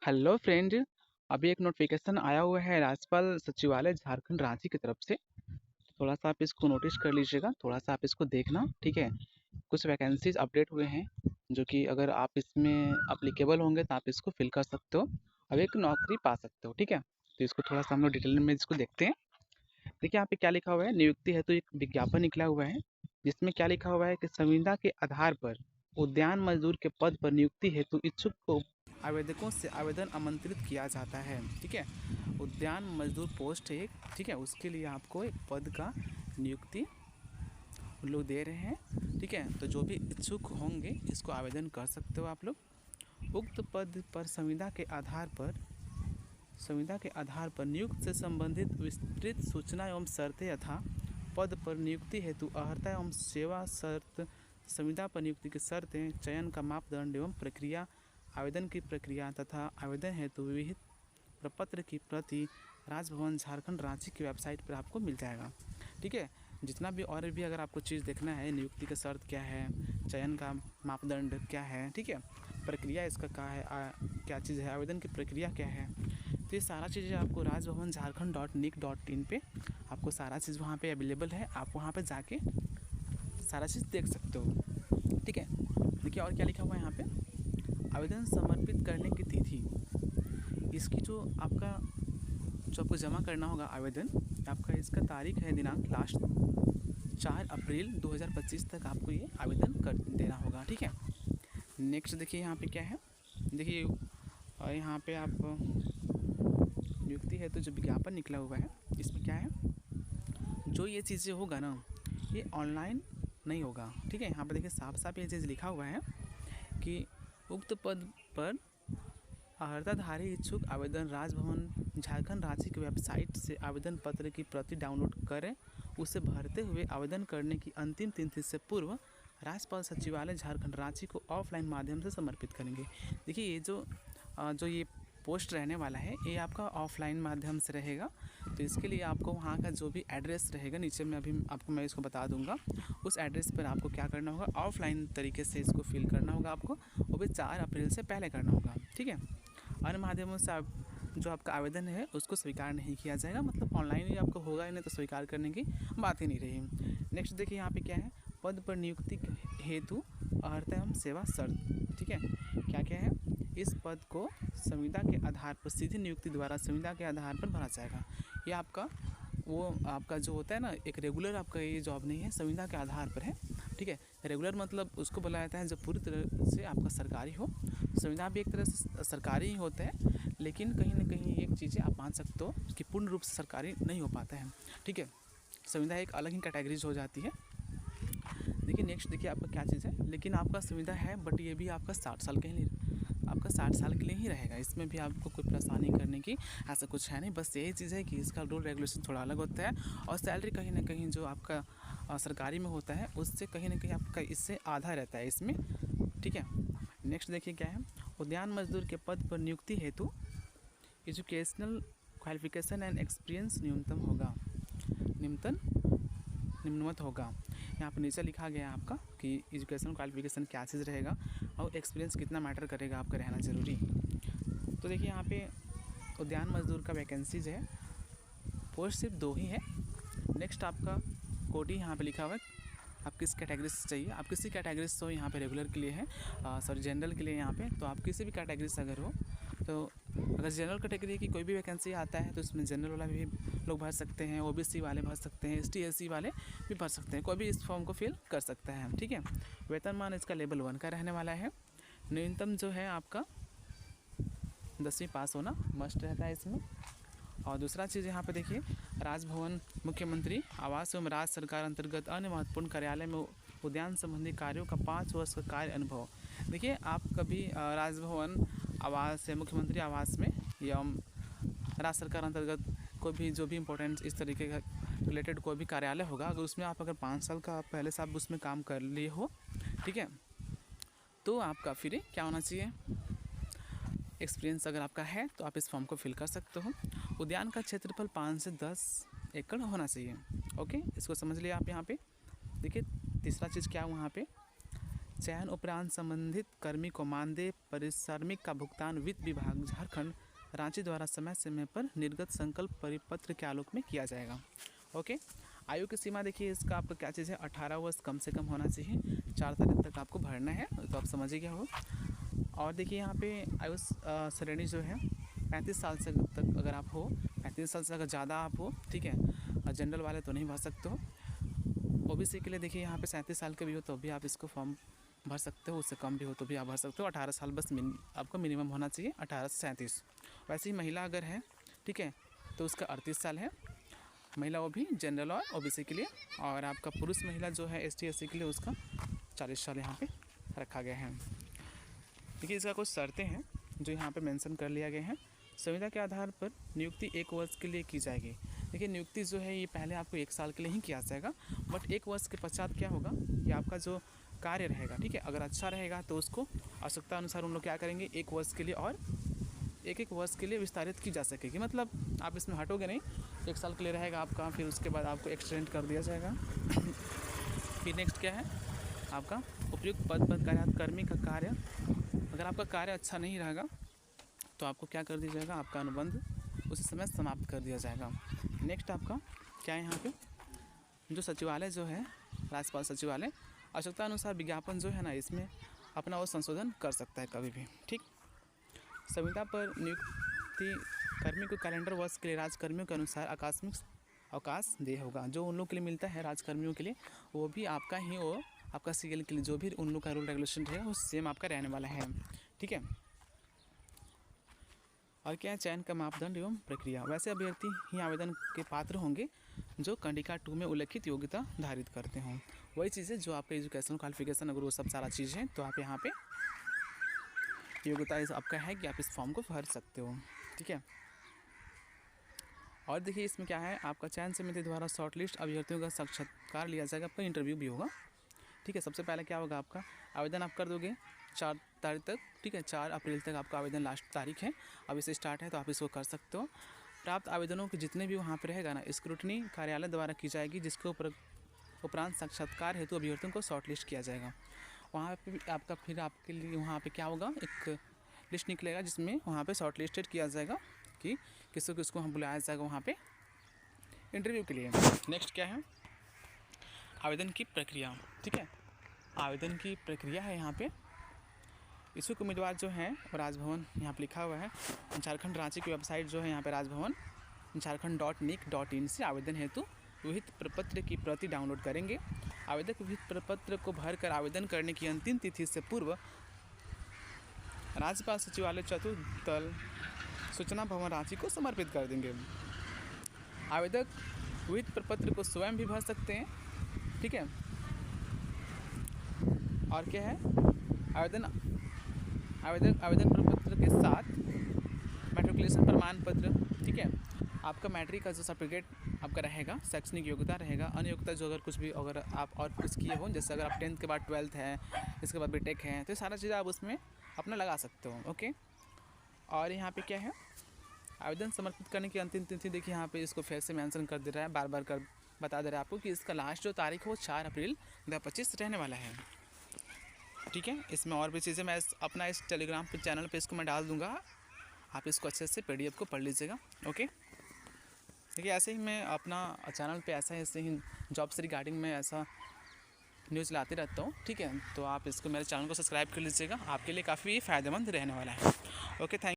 Hello friend. अभी एक notification आया हुआ है राज्यपाल सचिवालय झारखंड रांची की तरफ से। थोड़ा सा आप इसको नोटिस कर लीजिएगा, थोड़ा सा आप इसको देखना, ठीक है। कुछ वैकेंसीज अपडेट हुए हैं जो कि अगर आप इसमें अप्लीकेबल होंगे तो आप इसको फिल कर सकते हो। अब एक नौकरी पा सकते हो, ठीक है। तो इसको थोड़ा सा हम लोग डिटेल में इसको देखते हैं। देखिए यहाँ पे क्या लिखा हुआ है, नियुक्ति हेतु एक विज्ञापन निकला हुआ है जिसमें क्या लिखा हुआ है कि संविदा के आधार पर उद्यान मजदूर के पद पर नियुक्ति हेतु इच्छुक को आवेदकों से आवेदन आमंत्रित किया जाता है, ठीक है। उद्यान मजदूर पोस्ट है एक, ठीक है। उसके लिए आपको एक पद का नियुक्ति उन लोग दे रहे हैं, ठीक है। तो जो भी इच्छुक होंगे इसको आवेदन कर सकते हो आप लोग। उक्त पद पर संविदा के आधार पर नियुक्त से संबंधित विस्तृत सूचना एवं शर्तें यथा पद पर नियुक्ति हेतु अर्हता एवं सेवा शर्त, संविदा पर नियुक्ति की शर्तें, चयन का मापदंड एवं प्रक्रिया, आवेदन की प्रक्रिया तथा आवेदन हेतु विहित प्रपत्र की प्रति राजभवन झारखंड रांची की वेबसाइट पर आपको मिल जाएगा, ठीक है। जितना भी और भी अगर आपको चीज़ देखना है, नियुक्ति का शर्त क्या है, चयन का मापदंड क्या है, ठीक है, प्रक्रिया इसका क्या है, क्या चीज़ है, आवेदन की प्रक्रिया क्या है, तो ये सारा चीज़ें आपको राजभवन झारखंड.nic.in पे आपको सारा चीज़ वहाँ पे अवेलेबल है। आप वहाँ पे जाके सारा चीज़ देख सकते हो, ठीक है। देखिए और क्या लिखा हुआ है यहाँ पे, आवेदन समर्पित करने की तिथि, इसकी जो आपको जमा करना होगा आवेदन, आपका इसका तारीख है, दिनांक लास्ट 4 अप्रैल 2025 तक आपको ये आवेदन कर देना होगा, ठीक है। नेक्स्ट देखिए यहाँ पे क्या है, देखिए यहाँ पे आप नियुक्ति है तो जो विज्ञापन निकला हुआ है इसमें क्या है, जो ये चीज़ें होगा ना ये ऑनलाइन नहीं होगा, ठीक है। यहाँ पर देखिए साफ साफ ये चीज़ लिखा हुआ है कि उक्त पद पर अर्हताधारी इच्छुक आवेदन राजभवन झारखंड रांची की वेबसाइट से आवेदन पत्र की प्रति डाउनलोड करें, उसे भरते हुए आवेदन करने की अंतिम तिथि से पूर्व राज्यपाल सचिवालय झारखंड रांची को ऑफलाइन माध्यम से समर्पित करेंगे। देखिए ये जो ये पोस्ट रहने वाला है ये आपका ऑफलाइन माध्यम से रहेगा। तो इसके लिए आपको वहाँ का जो भी एड्रेस रहेगा नीचे में अभी आपको मैं इसको बता दूंगा, उस एड्रेस पर आपको क्या करना होगा, ऑफलाइन तरीके से इसको फिल करना होगा आपको, वो भी 4 अप्रैल से पहले करना होगा, ठीक है। अन्य माध्यमों से आप जो आपका आवेदन है उसको स्वीकार नहीं किया जाएगा, मतलब ऑनलाइन ही आपको होगा ही नहीं तो स्वीकार करने की बात ही नहीं रही। नेक्स्ट देखिए यहाँ पे क्या है, पद पर नियुक्ति हेतु अर्हता एवं सेवा शर्त, ठीक है। क्या क्या है, इस पद को संविदा के आधार पर सीधी नियुक्ति द्वारा संविदा के आधार पर भरा जाएगा। ये आपका जो होता है ना, एक रेगुलर आपका ये जॉब नहीं है, संविदा के आधार पर है, ठीक है। रेगुलर मतलब उसको बोला जाता है जब पूरी तरह से आपका सरकारी हो। संविदा भी एक तरह से सरकारी ही होता है, लेकिन कहीं ना कहीं एक चीज़ें आप मान सकते हो कि पूर्ण रूप से सरकारी नहीं हो पाता है, ठीक है। संविदा एक अलग ही कैटेगरीज हो जाती है। देखिए नेक्स्ट देखिए आपका क्या चीज़ है, लेकिन आपका संविदा है बट ये भी आपका 60 साल के लिए, आपका 60 साल के लिए ही रहेगा, इसमें भी आपको कोई परेशानी करने की ऐसा कुछ है नहीं। बस यही चीज़ है कि इसका रूल रेगुलेशन थोड़ा अलग होता है और सैलरी कहीं ना कहीं जो आपका सरकारी में होता है उससे कहीं ना कहीं आपका इससे आधा रहता है इसमें, ठीक है। नेक्स्ट देखिए क्या है, उद्यान मजदूर के पद पर नियुक्ति हेतु एजुकेशनल क्वालिफिकेशन एंड एक्सपीरियंस निम्नवत होगा। यहाँ पर नीचे लिखा गया है आपका कि एजुकेशन क्वालिफिकेशन क्या चीज़ रहेगा और एक्सपीरियंस कितना मैटर करेगा आपका रहना ज़रूरी। तो देखिए यहाँ पे उद्यान मजदूर का वैकेंसीज है, पोस्ट सिर्फ 2 ही है। नेक्स्ट आपका कोटी यहाँ पे लिखा हुआ है, आप किस कैटेगरी से चाहिए, आप किसी कैटेगरी से हो, यहाँ पे रेगुलर के लिए है, सॉरी जनरल के लिए यहाँ पे, तो आप किसी भी कैटेगरी से अगर हो तो अगर जनरल कैटेगरी की कोई भी वैकेंसी आता है तो इसमें जनरल वाला भी लोग भर सकते हैं, ओबीसी वाले भर सकते हैं, ST SC वाले भी भर सकते हैं, कोई भी इस फॉर्म को फिल कर सकता है, ठीक है। वेतनमान इसका लेवल 1 का रहने वाला है। न्यूनतम जो है आपका 10वीं पास होना मस्ट रहता है इसमें। और दूसरा चीज़ यहाँ पे देखिए, राजभवन मुख्यमंत्री आवास एवं राज्य सरकार अंतर्गत अन्य महत्वपूर्ण कार्यालय में उद्यान संबंधी कार्यों का 5 वर्ष का कार्य अनुभव। देखिए आप कभी राजभवन आवास या मुख्यमंत्री आवास में या राज्य सरकार अंतर्गत कोई भी जो भी इम्पोर्टेंट इस तरीके का रिलेटेड कोई भी कार्यालय होगा, अगर उसमें आप अगर 5 साल का पहले से आप उसमें काम कर लिए हो, ठीक है, तो आपका फिर क्या होना चाहिए, एक्सपीरियंस अगर आपका है तो आप इस फॉर्म को फिल कर सकते हो। उद्यान का क्षेत्रफल 5 से 10 एकड़ होना चाहिए, ओके, इसको समझ लिया आप। यहाँ पे देखिए तीसरा चीज़ क्या वहाँ पे चयन उपरांत संबंधित कर्मी को मानदेय पारिश्रमिक का भुगतान वित्त विभाग झारखंड रांची द्वारा समय समय पर निर्गत संकल्प परिपत्र के आलोक में किया जाएगा। ओके, आयु की सीमा देखिए इसका आपका क्या चीज़ है, 18 वर्ष कम से कम होना चाहिए, 4 तारीख तक आपको भरना है, तो आप समझिए क्या हो। और देखिए यहाँ पे आयु श्रेणी जो है 35 साल से तक अगर आप हो, 35 साल से अगर ज़्यादा आप हो, ठीक है, और जनरल वाले तो नहीं भर सकते हो। ओबीसी के लिए देखिए यहाँ पे 37 साल के भी हो तो भी आप इसको फॉर्म भर सकते हो, उससे कम भी हो तो भी आप भर सकते हो। 18 साल बस आपको मिनिमम होना चाहिए, 18 से 37। वैसे ही महिला अगर है, ठीक है, तो उसका 38 साल है महिला, वो भी जनरल और ओबीसी के लिए। और आपका पुरुष महिला जो है ST SC के लिए उसका 40 साल यहाँ पे रखा गया है। देखिए इसका कुछ शर्तें हैं जो यहाँ पे मेंशन कर लिया गया है। संविदा के आधार पर नियुक्ति 1 वर्ष के लिए की जाएगी। देखिए नियुक्ति जो है ये पहले आपको 1 साल के लिए ही किया जाएगा, बट 1 वर्ष के पश्चात क्या होगा कि आपका जो कार्य रहेगा, ठीक है, अगर अच्छा रहेगा तो उसको आवश्यकता अनुसार उन लोग क्या करेंगे 1 वर्ष के लिए और 1 वर्ष के लिए विस्तारित की जा सकेगी। मतलब आप इसमें हटोगे नहीं, 1 साल के लिए रहेगा आपका, फिर उसके बाद आपको एक्सटेंड कर दिया जाएगा। फिर नेक्स्ट क्या है आपका उपयुक्त पद पर कार्यरत कर्मी का कार्य, अगर आपका कार्य अच्छा नहीं रहेगा तो आपको क्या कर दिया जाएगा, आपका अनुबंध उसी समय समाप्त कर दिया जाएगा। नेक्स्ट आपका क्या है यहाँ पे जो सचिवालय जो है राज्यपाल सचिवालय आवश्यकता अनुसार विज्ञापन जो है ना इसमें अपना वो संशोधन कर सकता है कभी भी, ठीक। संविदा पर नियुक्ति कर्मी को कैलेंडर वर्ष के लिए राजकर्मियों के अनुसार आकस्मिक अवकाश दे होगा। जो उन लोग के लिए मिलता है राजकर्मियों के लिए वो भी आपका ही, वो आपका CL के लिए जो भी उन लोग का रूल रेगुलेशन रहेगा वो सेम आपका रहने वाला है, ठीक है। और क्या है चयन का मापदंड एवं प्रक्रिया, वैसे अभ्यर्थी ही आवेदन के पात्र होंगे जो कंडिका 2 में उल्लिखित योग्यता धारित करते हों। वही चीज़ें जो आपका एजुकेशन क्वालिफिकेशन अगर वो सब सारा चीज़ है तो आप यहाँ पे योग्यता आपका है कि आप इस फॉर्म को भर सकते हो, ठीक है। और देखिए इसमें क्या है आपका चयन समिति द्वारा शॉर्टलिस्ट अभ्यर्थियों का साक्षात्कार लिया जाएगा, आपका इंटरव्यू भी होगा, ठीक है। सबसे पहले क्या होगा आपका आवेदन आप कर दोगे 4 तारीख तक, ठीक है, 4 अप्रैल तक आपका आवेदन लास्ट तारीख है, अब इसे स्टार्ट है तो आप इसको कर सकते हो। प्राप्त आवेदनों के जितने भी वहाँ पर रहेगा ना स्क्रूटनी कार्यालय द्वारा की जाएगी, जिसके उपरांत साक्षात्कार हेतु अभ्यर्थियों को शॉर्टलिस्ट किया जाएगा। वहाँ पे भी आपका फिर आपके लिए वहाँ पे क्या होगा एक लिस्ट निकलेगा जिसमें वहाँ पे शॉर्टलिस्टेड किया जाएगा कि किसको हम बुलाया जाएगा वहाँ पे इंटरव्यू के लिए। नेक्स्ट क्या है आवेदन की प्रक्रिया, ठीक है। आवेदन की प्रक्रिया है यहाँ पे इच्छुक उम्मीदवार जो है राजभवन यहाँ पे लिखा हुआ है, झारखंड रांची की वेबसाइट जो है यहाँ पे राजभवन झारखंड.nic.in से आवेदन हेतु विहित प्रपत्र की प्रति डाउनलोड करेंगे। आवेदक विहित प्रपत्र को भरकर आवेदन करने की अंतिम तिथि से पूर्व राज्यपाल सचिवालय चतुर्थ सूचना भवन रांची को समर्पित कर देंगे। आवेदक विहित प्रपत्र को स्वयं भी भर सकते हैं, ठीक है। और क्या है आवेदन प्रपत्र के साथ मैट्रिकुलेशन प्रमाण पत्र, ठीक है। आपका मैट्रिक का जो सर्टिफिकेट आपका रहेगा, शैक्षणिक योग्यता रहेगा, अन्य योग्यता जो अगर कुछ भी अगर आप और कुछ किए हो, जैसे अगर आप 10th के बाद 12th है, इसके बाद BTech है, तो सारा चीज़ आप उसमें अपना लगा सकते हो, ओके। और यहाँ पे क्या है आवेदन समर्पित करने की अंतिम तिथि देखिए यहाँ पे इसको फिर से मेंशन कर दे रहा है, बार बार कर बता दे रहा है आपको कि इसका लास्ट जो तारीख है वो 4 अप्रैल 2025 रहने वाला है, ठीक है। इसमें और भी चीज़ें मैं अपना इस टेलीग्राम पे चैनल पे इसको मैं डाल दूँगा, आप इसको अच्छे से PDF को पढ़ लीजिएगा, ओके। देखिए ऐसे ही मैं अपना चैनल पे ऐसे ही जॉब से रिगार्डिंग में ऐसा न्यूज़ लाते रहता हूँ, ठीक है। तो आप इसको मेरे चैनल को सब्सक्राइब कर लीजिएगा, आपके लिए काफ़ी फ़ायदेमंद रहने वाला है, ओके। थैंक